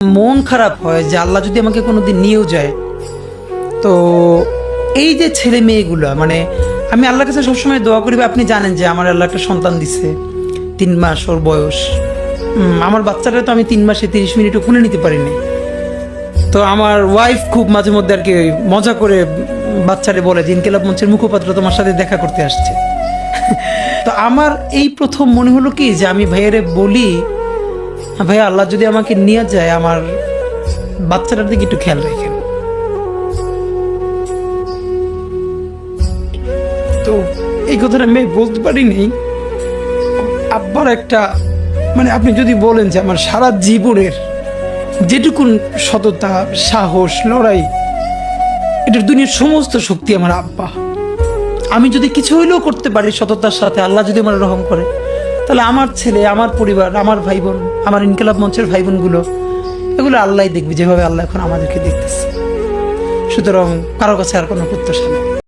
মন খারাপ হয় যে আল্লাহ যদি আমাকে কোনোদিন নিয়েও যায়, তো এই যে ছেলে মেয়েগুলো, মানে আমি আল্লাহর কাছে সবসময় দোয়া করি। আপনি জানেন যে আমার আল্লাহ একটা সন্তান দিছে, 3 মাস ওর বয়স। আমার বাচ্চাটা তো আমি 3 মাসে 30 মিনিটও খুলে নিতে পারিনি। তো আমার ওয়াইফ খুব মাঝে মধ্যে আর কি মজা করে বাচ্চারে বলে যে ইনকিলাব মঞ্চের মুখপাত্র তোমার সাথে দেখা করতে আসছে। তো আমার এই প্রথম মনে হলো কি যে আমি ভাইয়ারে বলি, ভাইয়া আল্লাহ যদি আমাকে নিয়ে যায় আমার বাচ্চাটার দিকে একটু খেয়াল রাখেন। তো এই কথাটা আমি বলতে পারিনি। আব্বার একটা মানে আপনি যদি বলেন যে আমার সারা জীবনের যেটুকুন সততা, সাহস, লড়াই, এটার দুনিয়ার সমস্ত শক্তি আমার আব্বা। আমি যদি কিছু হইলেও করতে পারি সততার সাথে, আল্লাহ যদি আমার রহম করে, তাহলে আমার ছেলে, আমার পরিবার, আমার ভাই বোন, আমার ইনকিলাব মঞ্চের ভাই বোনগুলো, এগুলো আল্লাহ দেখবে যেভাবে আল্লাহ এখন আমাদেরকে দেখতেছে। সুতরাং কারো কাছে আর কোনো প্রত্যাশা নেই।